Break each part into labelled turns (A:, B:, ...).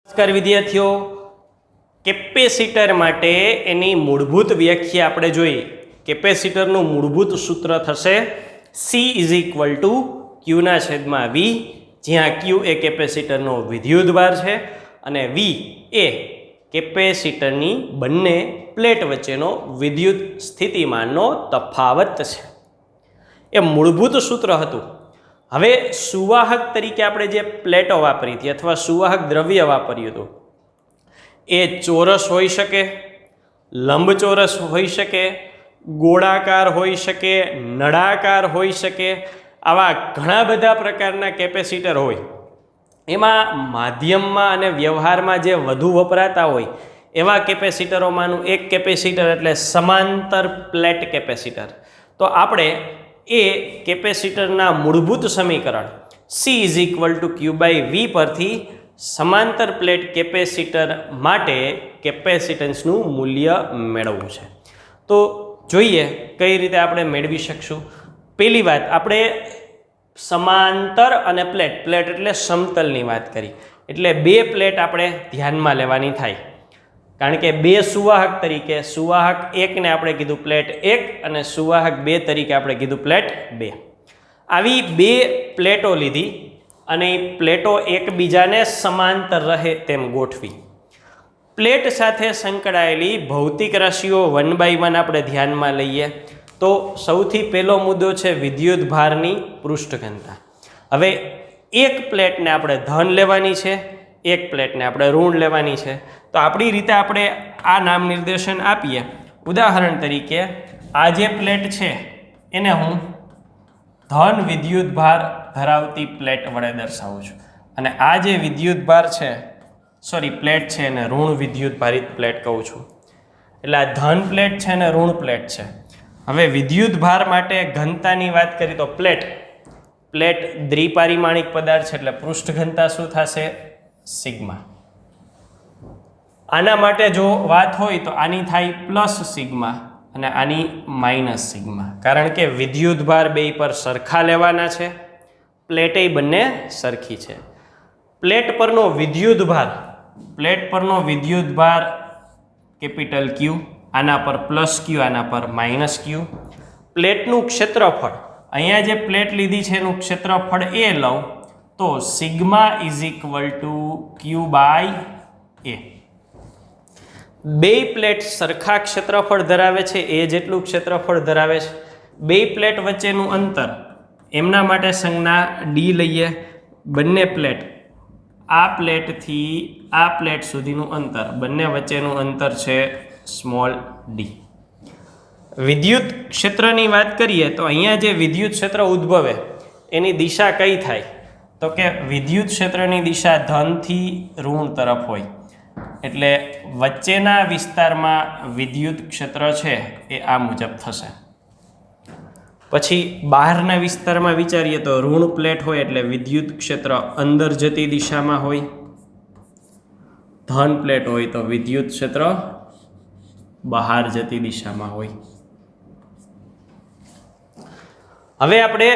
A: નમસ્કાર વિદ્યાર્થીઓ, કેપેસિટર માટે એની મૂળભૂત વ્યાખ્યા આપણે જોઈએ. કેપેસિટરનું મૂળભૂત સૂત્ર થશે C = Q/V, જ્યાં Q એ કેપેસિટરનો વિદ્યુતભાર છે અને V એ કેપેસિટરની બંને પ્લેટ વચ્ચેનો વિદ્યુત સ્થિતિમાનનો તફાવત છે. એ મૂળભૂત સૂત્ર હતું. હવે સુવાહક તરીકે આપણે જે પ્લેટો વાપરી હતી અથવા સુવાહક દ્રવ્ય વાપર્યું હતું એ ચોરસ હોઈ શકે, લંબચોરસ હોઈ શકે, ગોળાકાર હોઈ શકે, નળાકાર હોઈ શકે. આવા ઘણા બધા પ્રકારના કેપેસિટર હોય. એમાં માધ્યમમાં અને વ્યવહારમાં જે વધુ વપરાતા હોય એવા કેપેસિટરોમાંનું એક કેપેસિટર એટલે સમાંતર પ્લેટ કેપેસિટર. તો આપણે એ કેપેસિટરના મૂળભૂત સમીકરણ C = Q/V પરથી સમાંતર પ્લેટ કેપેસિટર માટે કેપેસિટન્સનું મૂલ્ય મેળવવું છે. તો જોઈએ કઈ રીતે આપણે મેળવી શકશું. પહેલી વાત, આપણે સમાંતર અને પ્લેટ એટલે સમતલની વાત કરી, એટલે બે પ્લેટ આપણે ધ્યાનમાં લેવાની થાય. કારણ કે બે સુવાહક તરીકે સુવાહક 1 ને આપણે કીધું પ્લેટ 1 અને સુવાહક 2 તરીકે આપણે કીધું પ્લેટ 2. આવી બે પ્લેટો લીધી અને એ પ્લેટો એકબીજાને સમાંતર રહે તેમ ગોઠવી. પ્લેટ સાથે સંકળાયેલી ભૌતિક રાશિઓ 1 by 1 આપણે ધ્યાનમાં લઈએ તો સૌથી પહેલો મુદ્દો છે વિદ્યુત ભારની પૃષ્ઠ ઘનતા. હવે એક પ્લેટને આપણે ધન લેવાની છે, એક પ્લેટને આપણે ઋણ લેવાની છે. તો આપણી રીતે આપણે આ નામ નિર્દેશન આપીએ. ઉદાહરણ તરીકે આ જે પ્લેટ છે એને હું ધન વિદ્યુત ભાર ધરાવતી પ્લેટ વડે દર્શાવું છું અને આ જે વિદ્યુત ભાર છે પ્લેટ છે એને ઋણ વિદ્યુત ભારિત પ્લેટ કહું છું. એટલે આ ધન પ્લેટ છે અને ઋણ પ્લેટ છે. હવે વિદ્યુત ભાર માટે ઘનતાની વાત કરીએ તો પ્લેટ દ્વિપારિમાણિક પદાર્થ છે એટલે પૃષ્ઠ ઘનતા શું થશે? સિગ્મા. આના માટે જો વાત હોય તો આની થાય પ્લસ સિગ્મા અને આની માઇનસ સિગ્મા, કારણ કે વિદ્યુત ભાર બે પર સરખા લેવાના છે, પ્લેટે બંને સરખી છે. પ્લેટ પરનો વિદ્યુત ભાર કેપિટલ Q, આના પર પ્લસ Q, આના પર માઇનસ Q. પ્લેટનું ક્ષેત્રફળ, અહીંયા જે પ્લેટ લીધી છે એનું ક્ષેત્રફળ એ લઉં તો સિગ્મા = Q/A. બે પ્લેટ સરખા ક્ષેત્રફળ ધરાવે છે, એ જેટલું ક્ષેત્રફળ ધરાવે છે. બે પ્લેટ વચ્ચેનું અંતર, એમના માટે સંજ્ઞા D લઈએ. બંને પ્લેટ, આ પ્લેટથી આ પ્લેટ સુધીનું અંતર, બંને વચ્ચેનું અંતર છે સ્મોલ d. વિદ્યુત ક્ષેત્રની વાત કરીએ તો અહીંયા જે વિદ્યુત ક્ષેત્ર ઉદ્ભવે એની દિશા કઈ થાય? તો કે વિદ્યુત ક્ષેત્રની દિશા ધનથી ઋણ તરફ હોય. એટલે વચ્ચેના વિસ્તારમાં વિદ્યુત ક્ષેત્ર છે એ આ મુજબ થશે. પછી બહારના વિસ્તારમાં વિચારીએ તો ઋણ પ્લેટ હોય એટલે વિદ્યુત ક્ષેત્ર અંદર જતી દિશામાં હોય. ધન પ્લેટ હોય તો વિદ્યુત ક્ષેત્ર બહાર જતી દિશામાં હોય. હવે આપણે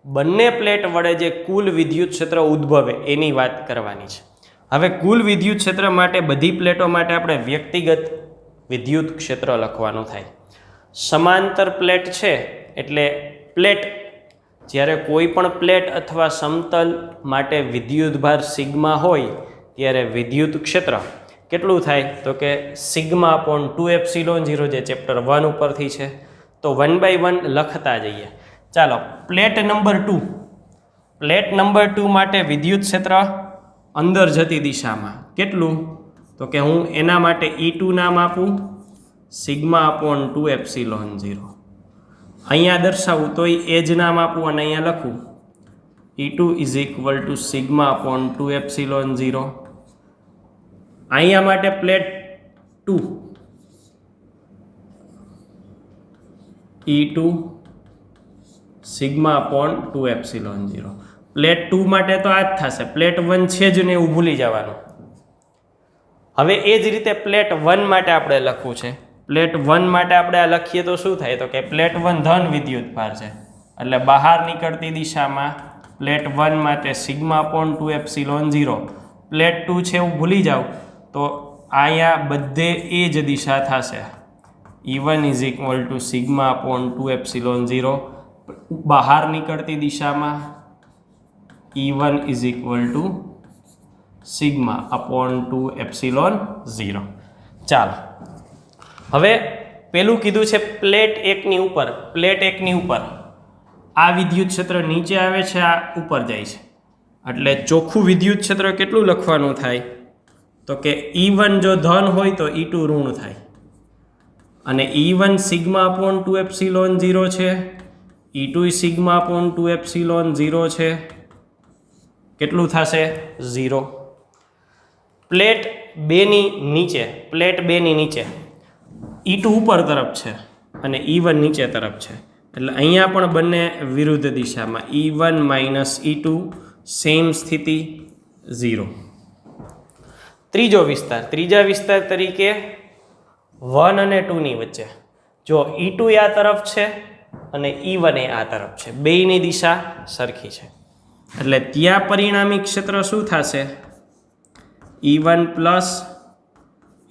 A: બંને પ્લેટ વડે જે કુલ વિદ્યુત ક્ષેત્ર ઉદ્ભવે એની વાત કરવાની છે. હવે કુલ વિદ્યુત ક્ષેત્ર માટે બધી પ્લેટો માટે આપણે વ્યક્તિગત વિદ્યુત ક્ષેત્ર લખવાનું થાય. સમાંતર પ્લેટ છે એટલે પ્લેટ, જ્યારે કોઈ પણ પ્લેટ અથવા સમતલ માટે વિદ્યુત ભાર સિગ્મા હોય ત્યારે વિદ્યુત ક્ષેત્ર કેટલું થાય? તો કે σ/2ε0, જે ચેપ્ટર 1 ઉપરથી છે. તો 1 by 1 લખતા જઈએ. ચાલો, પ્લેટ નંબર 2 માટે વિદ્યુત ક્ષેત્ર અંદર જતી દિશામાં કેટલું? તો કે હું એના માટે E2 નામ આપું, σ/2ε0. અહીંયા દર્શાવું તો એ જ નામ આપું અને અહીંયા લખું E2 = σ/2ε0. અહીંયા માટે પ્લેટ 2, E2 σ/2ε0. પ્લેટ 2 માટે તો આ જ થશે. પ્લેટ 1 છે જ ને એવું ભૂલી જવાનું. હવે એ જ રીતે પ્લેટ 1 માટે આપણે લખવું છે. પ્લેટ 1 માટે આપણે આ લખીએ તો શું થાય? તો કે પ્લેટ 1 ધન વિદ્યુત ભાર છે એટલે બહાર નીકળતી દિશામાં પ્લેટ 1 માટે σ/2ε0 પ્લેટ 2 છે એવું ભૂલી જાઓ તો અહીંયા બધે એ જ દિશા થશે. E1 is equal to sigma upon 2 epsilon 0. બહાર નીકળતી દિશામાં E1 is equal to sigma upon 2 epsilon 0. ચાલો હવે પેલું કીધું છે પ્લેટ 1ની ઉપર. પ્લેટ 1ની ઉપર આ વિદ્યુત ક્ષેત્ર નીચે આવે છે, આ ઉપર જાય છે, એટલે ચોખ્ખું વિદ્યુત ક્ષેત્ર કેટલું લખવાનું થાય તો કે E1 જો ધન હોય તો E2 ઋણ થાય, અને E1 સિગ્મા અપોન 2 એપ્સિલોન 0 છે, E2 સિગ્મા અપોન 2 એપ્સિલોન 0 છે. કેટલું થશે? 0. પ્લેટ 2ની નીચે, પ્લેટ 2ની નીચે E2 ઉપર તરફ છે અને E1 નીચે તરફ છે, એટલે અહીંયા પણ બંને વિરુદ્ધ દિશામાં E1 માઇનસ E2 સેમ સ્થિતિ 0. ત્રીજો વિસ્તાર, ત્રીજા વિસ્તાર તરીકે 1 અને 2ની વચ્ચે જો E2 આ તરફ છે અને E1 એ આ તરફ છે, બેયની દિશા સરખી છે, એટલે ત્યાં પરિણામી ક્ષેત્ર શું થશે? E1 plus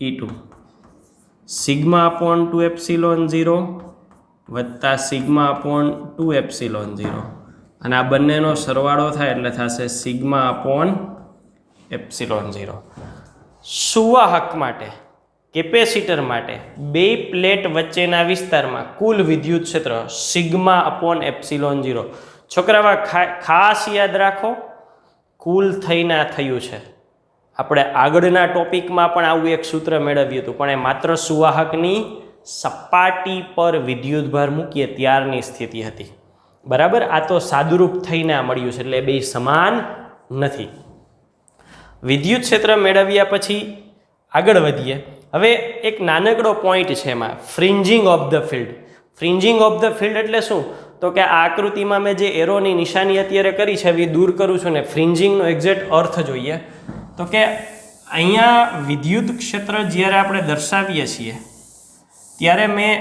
A: E2 sigma upon 2 epsilon 0 વત્તા સિગ્મા અપોન 2 એપ્સિલોન 0, અને આ બંનેનો સરવાળો થાય એટલે થશે સિગ્મા અપોન એપ્સિલોન 0. સુવાહક માટે, કેપેસિટર માટે બે પ્લેટ વચ્ચેના વિસ્તારમાં કુલ વિદ્યુત ક્ષેત્ર સિગ્મા અપોન એપ્સિલોન 0. છોકરાઓ ખાસ યાદ રાખો, કુલ થઈને આ થયું છે. આપણે આગળના ટોપિકમાં પણ આવું એક સૂત્ર મેળવ્યું હતું, પણ એ માત્ર સુવાહકની સપાટી પર વિદ્યુતભાર મૂકીએ ત્યારની સ્થિતિ હતી. બરાબર, આ તો સાદુરૂપ થઈને આ મળ્યું છે, એટલે બે સમાન નથી. વિદ્યુત ક્ષેત્ર મેળવ્યા પછી આગળ વધીએ. હવે એક નાનકડો પોઈન્ટ છે એમાં, fringing of the field. Fringing of the field એટલે શું? તો કે આ આકૃતિમાં મેં જે એરોની નિશાની અત્યારે કરી છે એ દૂર કરું છું ને ફ્રિન્જિંગનો એક્ઝેક્ટ અર્થ જોઈએ તો કે અહીંયા વિદ્યુત ક્ષેત્ર જ્યારે આપણે દર્શાવીએ છીએ ત્યારે મેં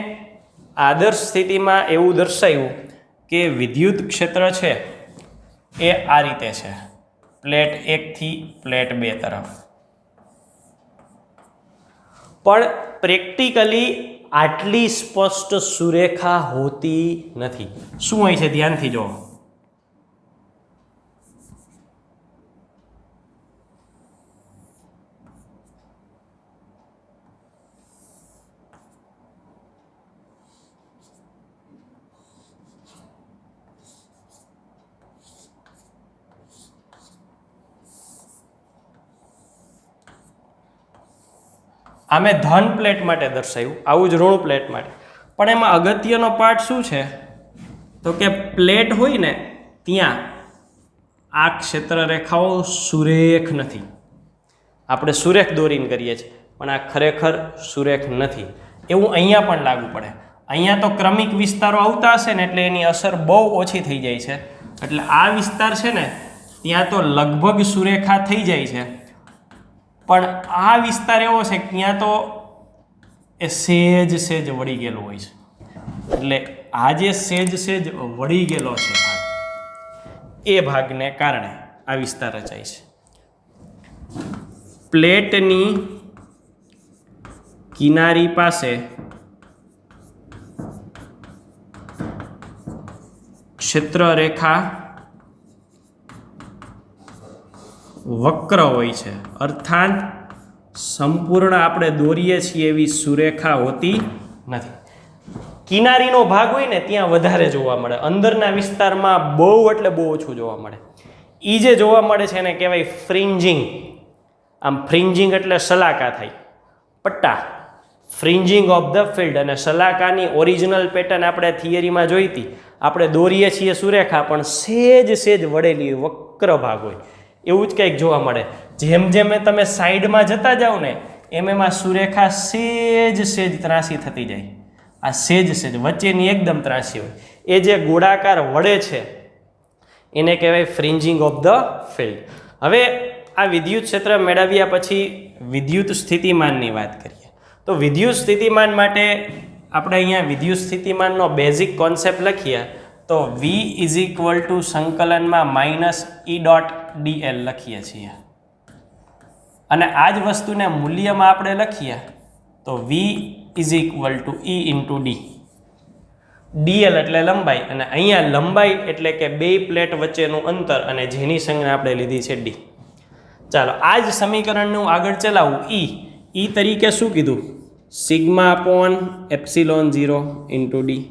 A: આદર્શ સ્થિતિમાં એવું દર્શાવ્યું કે વિદ્યુત ક્ષેત્ર છે એ આ રીતે છે, પ્લેટ 1 થી પ્લેટ 2 તરફ. પણ પ્રેક્ટિકલી આટલી સ્પષ્ટ સુરેખા હોતી નથી. શું હોય છે? ધ્યાનથી જુઓ. આ મેં ધન પ્લેટ માટે દર્શાવ્યું, આવું જ ઋણ પ્લેટ માટે. પણ એમાં અગત્યનો પાર્ટ શું છે તો કે પ્લેટ હોય ને ત્યાં આ ક્ષેત્ર રેખાઓ સુરેખ નથી. આપણે સુરેખ દોરીને કરીએ છીએ પણ આ ખરેખર સુરેખ નથી. એવું અહીંયા પણ લાગુ પડે. અહીંયા તો ક્રમિક વિસ્તારો આવતા હશે ને એટલે એની અસર બહુ ઓછી થઈ જાય છે, એટલે આ વિસ્તાર છે ને ત્યાં તો લગભગ સુરેખા થઈ જાય છે, પણ આ વિસ્તાર એવો છે કે ત્યાં તો એ સેજ વળી ગયેલો હોય છે. એટલે આ જે સેજ વળી ગયેલો છે ભાગ, એ ભાગને કારણે આ વિસ્તાર રચાય છે. પ્લેટની કિનારી પાસે ક્ષેત્ર રેખા વક્ર હોય છે, અર્થાત સંપૂર્ણ આપણે દોરીએ છીએ એવી સુરેખા હોતી નથી. કિનારીનો ભાગ હોય ને ત્યાં વધારે જોવા મળે, અંદરના વિસ્તારમાં બહુ એટલે બહુ ઓછું જોવા મળે. એ જે જોવા મળે છે એને કહેવાય ફ્રિન્જિંગ. આમ ફ્રિન્જિંગ એટલે સલાકા થાય, પટ્ટા, ફ્રિન્જિંગ ઓફ ધ ફિલ્ડ. અને સલાકાની ઓરિજિનલ પેટર્ન આપણે થિયરીમાં જોઈ હતી. આપણે દોરીએ છીએ સુરેખા પણ સેજ વળેલી વક્ર ભાગ હોય, એવું જ કંઈક જોવા મળે. જેમ જેમ તમે સાઈડમાં જતા જાઓ ને એમ એમાં સુરેખા સેજ ત્રાસી થતી જાય. આ સેજ વચ્ચેની એકદમ ત્રાસી હોય, એ જે ગોળાકાર વળે છે એને કહેવાય ફ્રિન્જિંગ ઓફ ધ ફિલ્ડ. હવે આ વિદ્યુત ક્ષેત્ર મેળવ્યા પછી વિદ્યુત સ્થિતિમાનની વાત કરીએ તો વિદ્યુત સ્થિતિમાન માટે આપણે અહીંયા વિદ્યુત સ્થિતિમાનનો બેઝિક કોન્સેપ્ટ લખીએ તો V = સંકલનમાં -E.dl લખીએ છીએ. અને આ જ વસ્તુને મૂલ્યમાં આપણે લખીએ તો V is equal two E into D. dl એટલે લંબાઈ, અને અહીંયા લંબાઈ એટલે કે બે પ્લેટ વચ્ચેનું અંતર, અને જેની સંજ્ઞા આપણે લીધી છે d. ચાલો આ જ સમીકરણનું આગળ ચલાવવું. E તરીકે શું કીધું? Sigma upon epsilon 0 into D.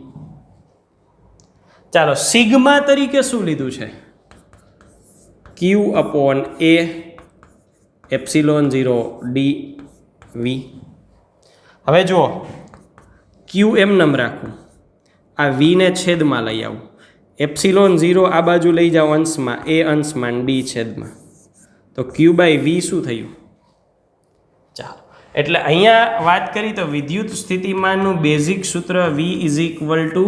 A: ચાલો સિગ્મા તરીકે શું લીધું છે? Q upon A epsilon 0 D V. હવે જુઓ, Q એમ રાખું, આ V ને છેદમાં લઈ આવું, એપ્સિલોન 0 આ બાજુ લઈ જાઓ અંશમાં, A અંશમાં, D છેદમાં, તો Q બાય V શું થયું? ચાલો એટલે અહીંયા વાત કરી તો વિદ્યુત સ્થિતિમાનનું બેઝિક સૂત્ર V is equal two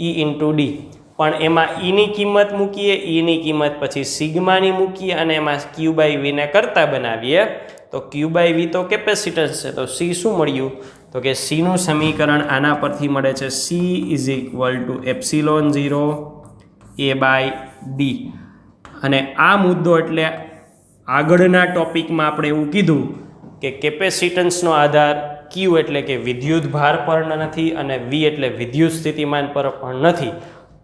A: E into D, પણ એમાં Eની કિંમત મૂકીએ, Eની કિંમત પછી સિગ્માની મૂકીએ, અને એમાં Q બાય Vને કરતા બનાવીએ તો Q બાય V તો કેપેસિટન્સ છે, તો C શું મળ્યું? તો કે Cનું સમીકરણ આના પરથી મળે છે C is equal to epsilon 0 A by D. અને આ મુદ્દો એટલે આગળના ટોપિકમાં આપણે એવું કીધું કે કેપેસિટન્સનો આધાર Q એટલે કે વિદ્યુત ભાર પર નથી, અને V એટલે વિદ્યુત સ્થિતિમાન પર પણ નથી.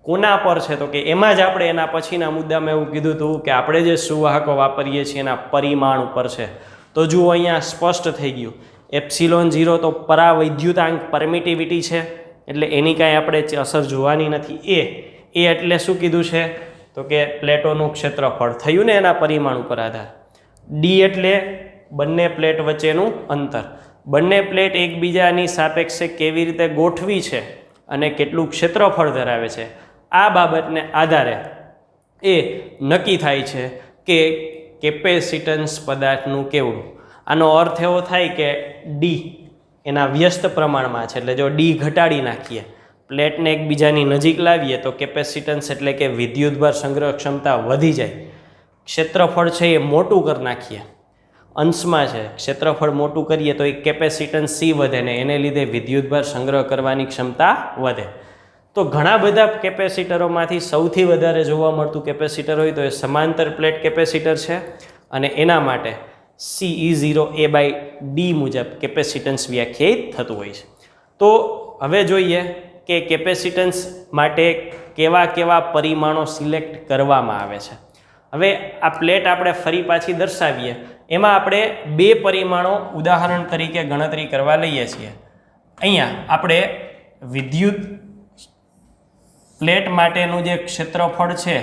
A: કોના પર છે? તો કે એમાં જ આપણે એના પછીના મુદ્દામાં એવું કીધું હતું કે આપણે જે સુવાહકો વાપરીએ છીએ એના પરિમાણ ઉપર છે. તો જુઓ અહીંયા સ્પષ્ટ થઈ ગયું, એપ્સિલોન 0 તો પરાવૈદ્યુતાંક પરમિટિવિટી છે, એટલે એની કાંઈ આપણે અસર જોવાની નથી. એ એટલે શું કીધું છે? તો કે પ્લેટોનું ક્ષેત્રફળ થયું ને એના પરિમાણ ઉપર આધાર. ડી એટલે બંને પ્લેટ વચ્ચેનું અંતર, બંને પ્લેટ એકબીજાની સાપેક્ષે કેવી રીતે ગોઠવી છે અને કેટલું ક્ષેત્રફળ ધરાવે છે, આ બાબતને આધારે એ નક્કી થાય છે કે કેપેસિટન્સ પદાર્થનું કેવડું. આનો અર્થ એવો થાય કે ડી એના વ્યસ્ત પ્રમાણમાં છે, એટલે જો ડી ઘટાડી નાખીએ, પ્લેટને એકબીજાની નજીક લાવીએ તો કેપેસિટન્સ એટલે કે વિદ્યુતભાર સંગ્રહ ક્ષમતા વધી જાય. ક્ષેત્રફળ છે એ મોટું કરી નાખીએ, અંશમાં છે, ક્ષેત્રફળ મોટું કરીએ તો એ કેપેસિટન્સ C વધે ને એને લીધે વિદ્યુતભાર સંગ્રહ કરવાની ક્ષમતા વધે. તો ઘણા બધા કેપેસિટરોમાંથી સૌથી વધારે જોવા મળતું કેપેસિટર હોય તો એ સમાંતર પ્લેટ કેપેસિટર છે, અને એના માટે CE0 A બાય ડી મુજબ કેપેસિટન્સ વ્યાખ્યાયિત થતું હોય છે. તો હવે જોઈએ કે કેપેસિટન્સ માટે કેવા કેવા પરિમાણો સિલેક્ટ કરવામાં આવે છે. હવે આ પ્લેટ આપણે ફરી પાછી દર્શાવીએ, એમાં આપણે બે પરિમાણો ઉદાહરણ તરીકે ગણતરી કરવા લઈએ છીએ. અહીંયા આપણે વિદ્યુત પ્લેટ માટેનું જે ક્ષેત્રફળ છે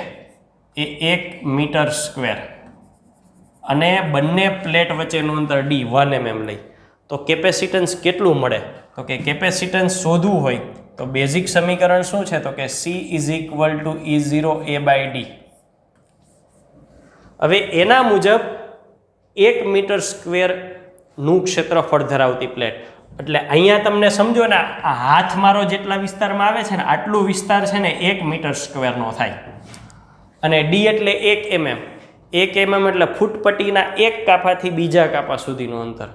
A: એ 1 મીટર સ્ક્વેર, અને બંને પ્લેટ વચ્ચેનું અંતર D 1 mm લઈ તો કેપેસિટન્સ કેટલું મળે? તો કે કેપેસિટન્સ શોધવું હોય તો બેઝિક સમીકરણ શું છે? તો કે C is equal to E0 A by D. હવે એના મુજબ 1 મીટર સ્ક્વેરનું ક્ષેત્રફળ ધરાવતી પ્લેટ, એટલે અહીંયા તમને સમજો ને, આ હાથ મારો જેટલા વિસ્તારમાં આવે છે ને આટલું વિસ્તાર છે ને 1 મીટર સ્ક્વેરનો થાય, અને ડી એટલે 1 mm. 1 mm એટલે ફૂટપટ્ટીના એક કાપાથી બીજા કાપા સુધીનું અંતર,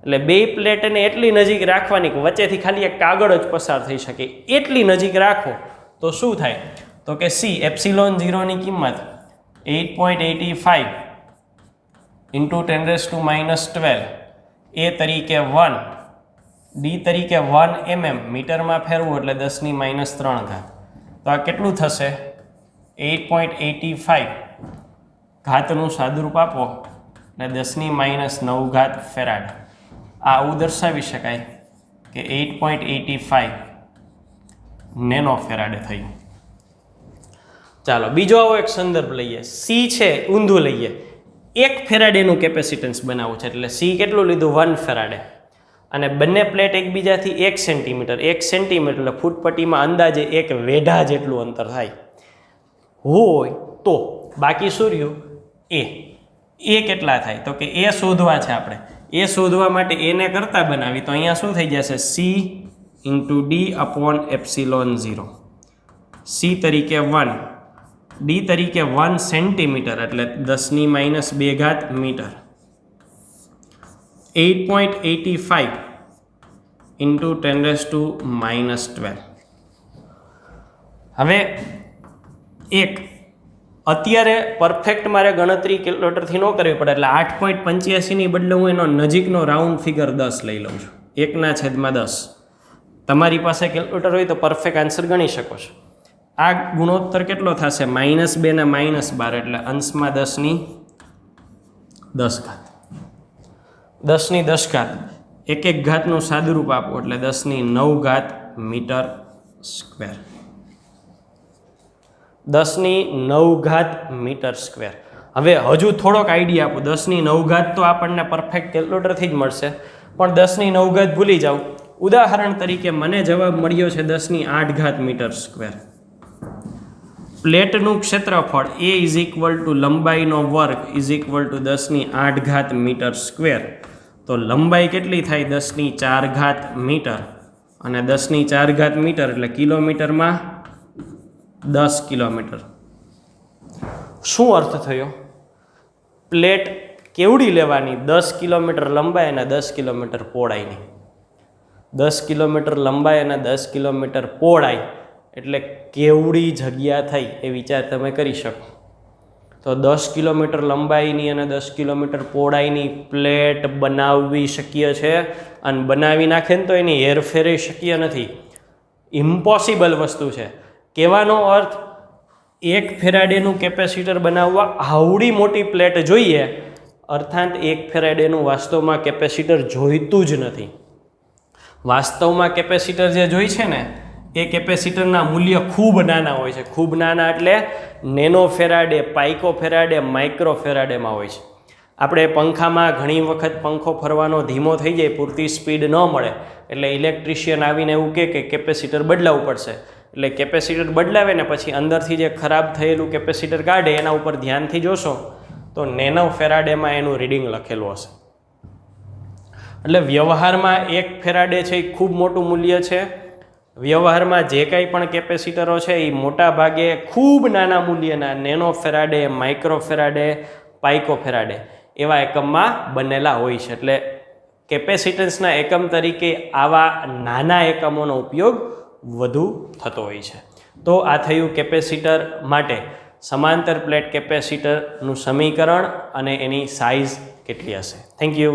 A: એટલે બે પ્લેટને એટલી નજીક રાખવાની કે વચ્ચેથી ખાલી એક કાગળ જ પસાર થઈ શકે, એટલી નજીક રાખો તો શું થાય? તો કે C એપ્સિલોન 0ની કિંમત 8.85 ઇન્ટુ 10⁻⁻12, A તરીકે 1, ડી તરીકે 1 mm, મીટરમાં ફેરવું એટલે 10⁻³ તો આ કેટલું થશે? 8.85 ઘાતનું સાદુરૂપ આપો એટલે 10⁻⁹ ફેરાડ. આવું દર્શાવી શકાય કે 8.85 નેનો ફેરાડે થયું. ચાલો બીજો આવો એક સંદર્ભ લઈએ. C છે ઊંધું લઈએ, 1 ફેરાડેનું કેપેસિટન્સ બનાવવું છે, એટલે C કેટલું લીધું? 1 ફેરાડે, અને બંને પ્લેટ એકબીજાથી 1 સેન્ટીમીટર એટલે ફૂટપટ્ટીમાં અંદાજે 1 વેઢા જેટલું અંતર થાય હોય તો બાકી શું રહ્યું? એ કેટલા થાય? તો કે એ શોધવા છે આપણે. એ શોધવા માટે એને કરતા બનાવી તો અહીંયા શું થઈ જશે? C into D upon epsilon 0. C તરીકે 1, ડી તરીકે 1 સેન્ટીમીટર એટલે 10⁻² મીટર. 8.85 ઇન્ટુ 10⁻12. હવે 1 અત્યારે પરફેક્ટ મારે ગણતરી કેલ્ક્યુલેટરથી ન કરવી પડે, એટલે 8.85ની બદલે હું એનો નજીકનો રાઉન્ડ ફિગર 10 લઈ લઉં છું, 1/10. તમારી પાસે કેલ્ક્યુલેટર હોય તો પરફેક્ટ આન્સર ગણી શકો છો. આ ગુણોત્તર કેટલો થશે? -2 ને -12, એટલે અંશમાં 10 ઘાત. 10 ઘાત એક ઘાતનું સાદુરૂપ આપો એટલે 10 ઘાત મીટર સ્ક્વેર. 10 ઘાત મીટર સ્ક્વેર. હવે હજુ થોડોક આઈડિયા આપો. 10 ઘાત તો આપણને પરફેક્ટ કેલ્ક્યુલેટરથી જ મળશે, પણ 10 ઘાત ભૂલી જાઓ. ઉદાહરણ તરીકે મને જવાબ મળ્યો છે 10 ઘાત મીટર સ્ક્વેર. પ્લેટનું ક્ષેત્રફળ A = લંબાઈનો વર્ગ = 10 ઘાત મીટર સ્ક્વેર. તો લંબાઈ કેટલી થાય? 10 ઘાત મીટર, અને 10 ઘાત મીટર એટલે કિલોમીટરમાં 10 કિલોમીટર. શું અર્થ થયો? પ્લેટ કેવડી લેવાની? 10 કિલોમીટર લંબાઈ અને 10 કિલોમીટર પહોળાઈની. 10 કિલોમીટર લંબાઈ અને 10 કિલોમીટર પહોળાઈ એટલે કેવડી જગ્યા થઈ એ વિચાર તમે કરી શકો. તો 10 કિલોમીટર લંબાઈની અને 10 કિલોમીટર પહોળાઈની પ્લેટ બનાવવી શક્ય છે, અને બનાવી નાખે ને તો એની હેરફેર શક્ય નથી. ઇમ્પોસિબલ વસ્તુ છે. કહેવાનો અર્થ 1 ફેરાડેનું કેપેસિટર બનાવવા આવડી મોટી પ્લેટ જોઈએ, અર્થાત 1 ફેરાડેનું વાસ્તવમાં કેપેસિટર જોઈતું જ નથી. વાસ્તવમાં કેપેસિટર જે જોઈ છે ને એ કેપેસિટરના મૂલ્ય ખૂબ નાના હોય છે. ખૂબ નાના એટલે nano faraday, pico faraday, micro ફેરાડેમાં હોય છે. આપણે પંખામાં ઘણી વખત પંખો ફરવાનો ધીમો થઈ જાય, પૂરતી સ્પીડ ન મળે, એટલે ઇલેક્ટ્રિશિયન આવીને એવું કહે કે કેપેસિટર બદલાવવું પડશે. એટલે કેપેસિટર બદલાવે ને પછી અંદરથી જે ખરાબ થયેલું કેપેસિટર કાઢે એના ઉપર ધ્યાનથી જોશો તો નેનો ફેરાડેમાં એનું રીડિંગ લખેલું હશે. એટલે વ્યવહારમાં 1 ફેરાડે છે એ ખૂબ મોટું મૂલ્ય છે. વ્યવહારમાં જે કંઈ પણ કેપેસિટરો છે એ મોટા ભાગે ખૂબ નાના મૂલ્યના nano faraday, micro faraday, pico faraday એવા એકમમાં બનેલા હોય છે. એટલે કેપેસિટન્સના એકમ તરીકે આવા નાના એકમોનો ઉપયોગ વધુ થતો હોય છે. તો આ થયું કેપેસિટર માટે સમાંતર પ્લેટ કેપેસિટરનું સમીકરણ અને એની સાઇઝ કેટલી હશે. Thank you.